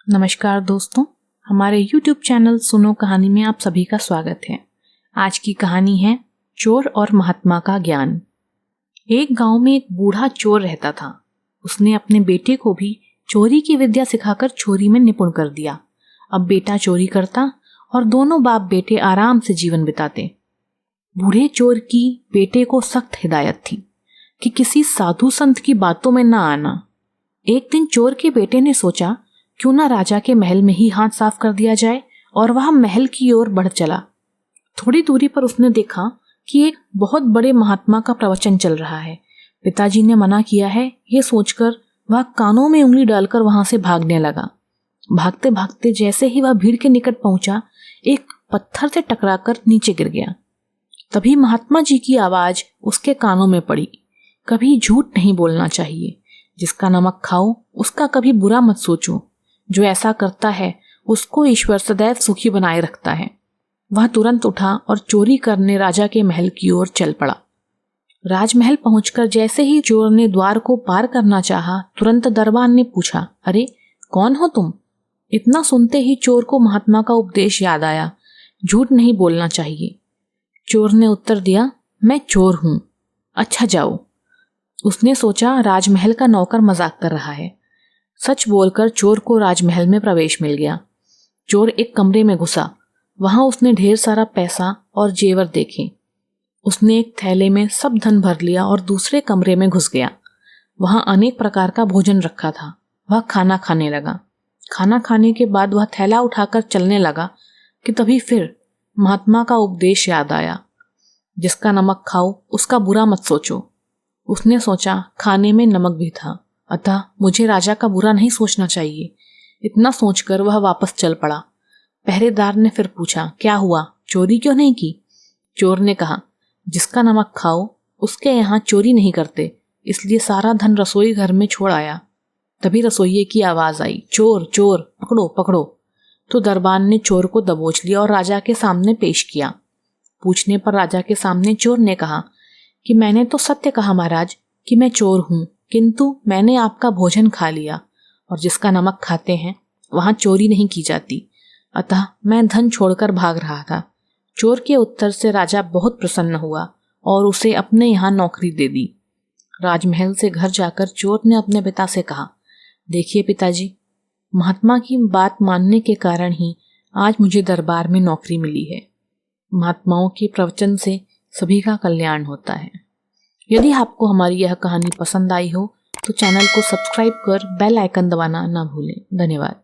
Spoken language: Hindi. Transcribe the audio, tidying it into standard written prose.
नमस्कार दोस्तों, हमारे YouTube चैनल सुनो कहानी में आप सभी का स्वागत है। आज की कहानी है चोर और महात्मा का ज्ञान। एक गांव में एक बूढ़ा चोर रहता था। उसने अपने बेटे को भी चोरी की विद्या सिखाकर चोरी में निपुण कर दिया। अब बेटा चोरी करता और दोनों बाप बेटे आराम से जीवन बिताते। बूढ़े चोर की बेटे को सख्त हिदायत थी कि किसी साधु संत की बातों में न आना। एक दिन चोर के बेटे ने सोचा, क्यों ना राजा के महल में ही हाथ साफ कर दिया जाए, और वह महल की ओर बढ़ चला। थोड़ी दूरी पर उसने देखा कि एक बहुत बड़े महात्मा का प्रवचन चल रहा है। पिताजी ने मना किया है, ये सोचकर वह कानों में उंगली डालकर वहां से भागने लगा। भागते भागते जैसे ही वह भीड़ के निकट पहुंचा, एक पत्थर से टकराकर नीचे गिर गया। तभी महात्मा जी की आवाज उसके कानों में पड़ी, कभी झूठ नहीं बोलना चाहिए। जिसका नमक खाओ उसका कभी बुरा मत सोचो। जो ऐसा करता है उसको ईश्वर सदैव सुखी बनाए रखता है। वह तुरंत उठा और चोरी करने राजा के महल की ओर चल पड़ा। राजमहल पहुंचकर जैसे ही चोर ने द्वार को पार करना चाहा, तुरंत दरबान ने पूछा, अरे कौन हो तुम? इतना सुनते ही चोर को महात्मा का उपदेश याद आया, झूठ नहीं बोलना चाहिए। चोर ने उत्तर दिया, मैं चोर हूं। अच्छा जाओ। उसने सोचा राजमहल का नौकर मजाक कर रहा है। सच बोलकर चोर को राजमहल में प्रवेश मिल गया। चोर एक कमरे में घुसा। वहां उसने ढेर सारा पैसा और जेवर देखे। उसने एक थैले में सब धन भर लिया और दूसरे कमरे में घुस गया। वहां अनेक प्रकार का भोजन रखा था। वह खाना खाने लगा। खाना खाने के बाद वह थैला उठाकर चलने लगा कि तभी फिर महात्मा का उपदेश याद आया, जिसका नमक खाओ उसका बुरा मत सोचो। उसने सोचा खाने में नमक भी था, अतः मुझे राजा का बुरा नहीं सोचना चाहिए। इतना सोचकर वह वापस चल पड़ा। पहरेदार ने फिर पूछा, क्या हुआ, चोरी क्यों नहीं की? चोर ने कहा, जिसका नमक खाओ उसके यहाँ चोरी नहीं करते, इसलिए सारा धन रसोई घर में छोड़ आया। तभी रसोइये की आवाज आई, चोर चोर, पकड़ो पकड़ो। तो दरबान ने चोर को दबोच लिया और राजा के सामने पेश किया। पूछने पर राजा के सामने चोर ने कहा कि मैंने तो सत्य कहा महाराज कि मैं चोर हूं, किंतु मैंने आपका भोजन खा लिया, और जिसका नमक खाते हैं वहां चोरी नहीं की जाती, अतः मैं धन छोड़कर भाग रहा था। चोर के उत्तर से राजा बहुत प्रसन्न हुआ और उसे अपने यहाँ नौकरी दे दी। राजमहल से घर जाकर चोर ने अपने पिता से कहा, देखिए पिताजी, महात्मा की बात मानने के कारण ही आज मुझे दरबार में नौकरी मिली है। महात्माओं के प्रवचन से सभी का कल्याण होता है। यदि आपको हमारी यह कहानी पसंद आई हो तो चैनल को सब्सक्राइब कर बेल आइकन दबाना ना भूलें। धन्यवाद।